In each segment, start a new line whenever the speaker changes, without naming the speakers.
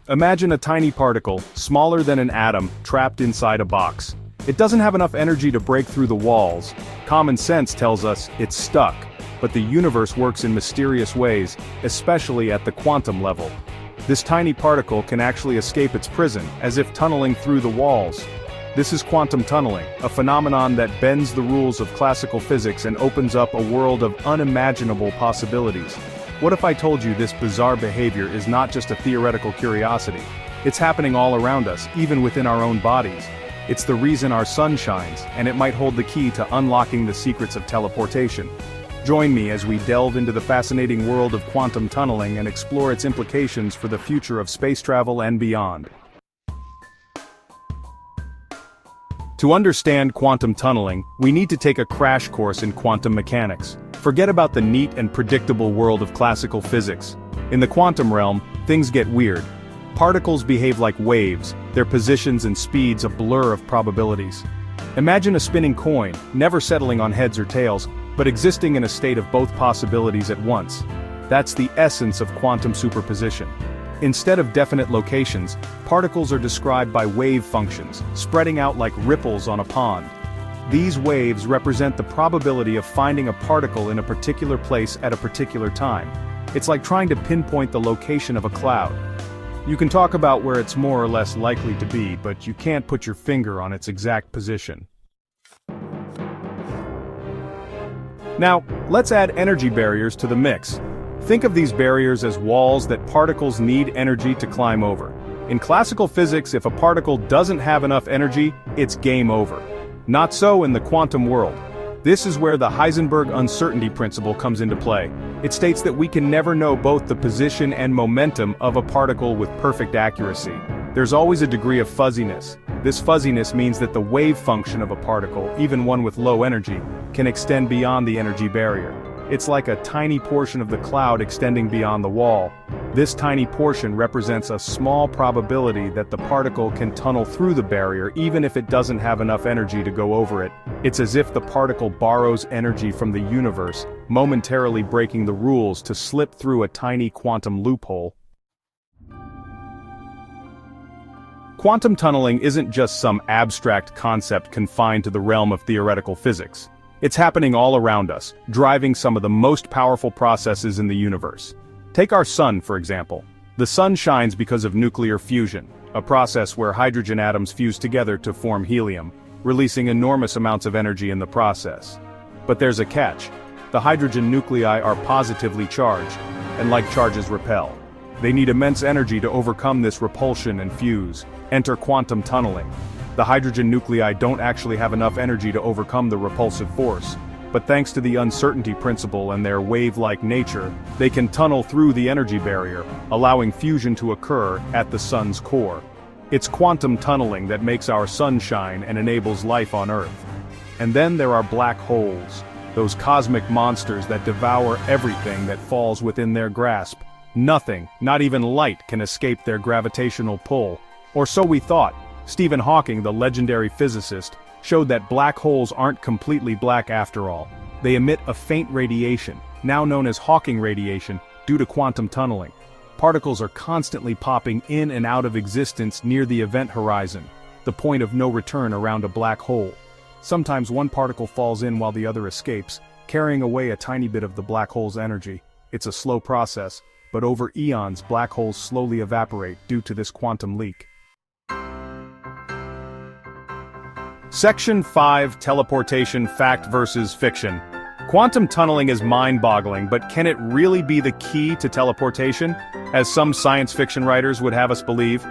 Imagine a tiny particle, smaller than an atom, trapped inside a box. It doesn't have enough energy to break through the walls. Common sense tells us it's stuck, but the universe works in mysterious ways, especially at the quantum level. This tiny particle can actually escape its prison, as if tunneling through the walls. This is quantum tunneling, a phenomenon that bends the rules of classical physics and opens up a world of unimaginable possibilities. What if I told you this bizarre behavior is not just a theoretical curiosity? It's happening all around us, even within our own bodies. It's the reason our sun shines, and it might hold the key to unlocking the secrets of teleportation. Join me as we delve into the fascinating world of quantum tunneling and explore its implications for the future of space travel and beyond. To understand quantum tunneling, we need to take a crash course in quantum mechanics. Forget about the neat and predictable world of classical physics. In the quantum realm, things get weird. Particles behave like waves, their positions and speeds a blur of probabilities. Imagine a spinning coin, never settling on heads or tails, but existing in a state of both possibilities at once. That's the essence of quantum superposition. Instead of definite locations, particles are described by wave functions, spreading out like ripples on a pond. These waves represent the probability of finding a particle in a particular place at a particular time. It's like trying to pinpoint the location of a cloud. You can talk about where it's more or less likely to be, but you can't put your finger on its exact position. Now, let's add energy barriers to the mix. Think of these barriers as walls that particles need energy to climb over. In classical physics, if a particle doesn't have enough energy, it's game over. Not so in the quantum world. This is where the Heisenberg uncertainty principle comes into play. It states that we can never know both the position and momentum of a particle with perfect accuracy. There's always a degree of fuzziness. This fuzziness means that the wave function of a particle, even one with low energy, can extend beyond the energy barrier. It's like a tiny portion of the cloud extending beyond the wall. This tiny portion represents a small probability that the particle can tunnel through the barrier even if it doesn't have enough energy to go over it. It's as if the particle borrows energy from the universe, momentarily breaking the rules to slip through a tiny quantum loophole. Quantum tunneling isn't just some abstract concept confined to the realm of theoretical physics. It's happening all around us, driving some of the most powerful processes in the universe. Take our sun, for example. The sun shines because of nuclear fusion, a process where hydrogen atoms fuse together to form helium, releasing enormous amounts of energy in the process. But there's a catch. The hydrogen nuclei are positively charged, and like charges repel. They need immense energy to overcome this repulsion and fuse. Enter quantum tunneling. The hydrogen nuclei don't actually have enough energy to overcome the repulsive force, but thanks to the uncertainty principle and their wave-like nature, they can tunnel through the energy barrier, allowing fusion to occur at the sun's core. It's quantum tunneling that makes our sun shine and enables life on Earth. And then there are black holes, those cosmic monsters that devour everything that falls within their grasp. Nothing, not even light, can escape their gravitational pull. Or so we thought. Stephen Hawking, the legendary physicist, showed that black holes aren't completely black after all. They emit a faint radiation, now known as Hawking radiation, due to quantum tunneling. Particles are constantly popping in and out of existence near the event horizon, the point of no return around a black hole. Sometimes one particle falls in while the other escapes, carrying away a tiny bit of the black hole's energy. It's a slow process, but over eons black holes slowly evaporate due to this quantum leak. Section 5: Teleportation Fact versus Fiction. Quantum tunneling is mind-boggling, but can it really be the key to teleportation, as some science fiction writers would have us believe?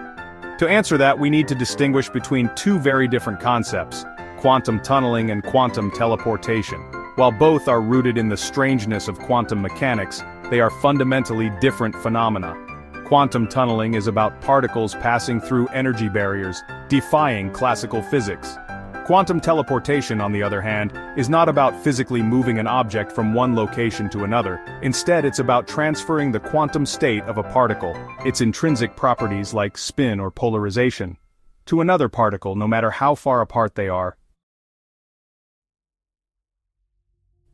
To answer that, we need to distinguish between two very different concepts: quantum tunneling and quantum teleportation. While both are rooted in the strangeness of quantum mechanics, they are fundamentally different phenomena. Quantum tunneling is about particles passing through energy barriers, defying classical physics. Quantum teleportation, on the other hand, is not about physically moving an object from one location to another. Instead, it's about transferring the quantum state of a particle, its intrinsic properties like spin or polarization, to another particle no matter how far apart they are.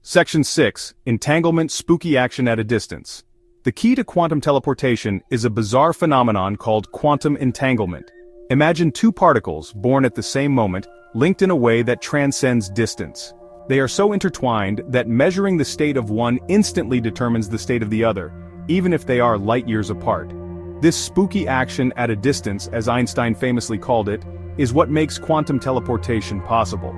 Section 6: Entanglement, Spooky Action at a Distance. The key to quantum teleportation is a bizarre phenomenon called quantum entanglement. Imagine two particles born at the same moment, linked in a way that transcends distance. They are so intertwined that measuring the state of one instantly determines the state of the other, even if they are light years apart. This spooky action at a distance, as Einstein famously called it, is what makes quantum teleportation possible.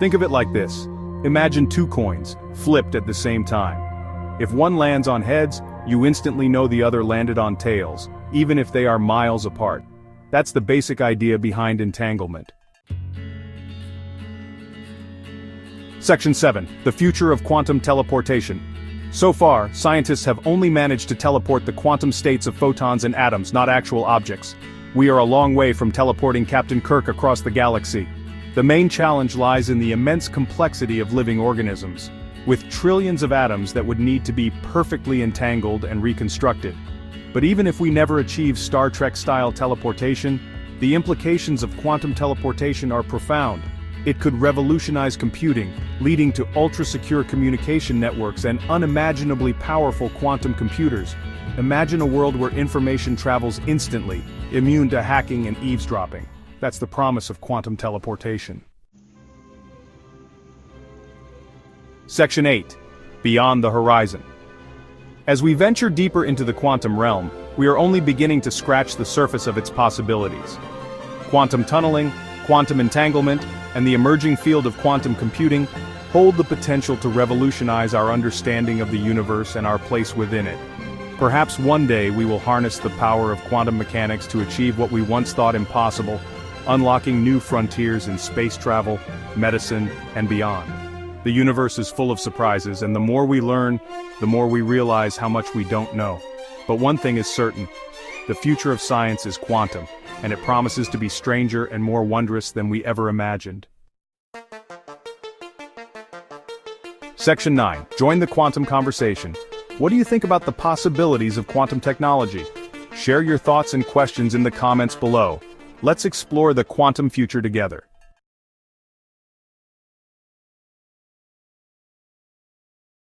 Think of it like this. Imagine two coins, flipped at the same time. If one lands on heads, you instantly know the other landed on tails, even if they are miles apart. That's the basic idea behind entanglement. Section 7. The future of quantum teleportation. So far, scientists have only managed to teleport the quantum states of photons and atoms, not actual objects. We are a long way from teleporting Captain Kirk across the galaxy. The main challenge lies in the immense complexity of living organisms, with trillions of atoms that would need to be perfectly entangled and reconstructed. But even if we never achieve Star Trek-style teleportation, the implications of quantum teleportation are profound. It could revolutionize computing, leading to ultra-secure communication networks and unimaginably powerful quantum computers. Imagine a world where information travels instantly, immune to hacking and eavesdropping. That's the promise of quantum teleportation. Section 8. Beyond the horizon. As we venture deeper into the quantum realm, we are only beginning to scratch the surface of its possibilities. Quantum tunneling, quantum entanglement, and the emerging field of quantum computing hold the potential to revolutionize our understanding of the universe and our place within it. Perhaps one day we will harness the power of quantum mechanics to achieve what we once thought impossible, unlocking new frontiers in space travel, medicine, and beyond. The universe is full of surprises, and the more we learn, the more we realize how much we don't know. But one thing is certain: the future of science is quantum, and it promises to be stranger and more wondrous than we ever imagined. Section 9. Join the quantum conversation. What do you think about the possibilities of quantum technology? Share your thoughts and questions in the comments below. Let's explore the quantum future together.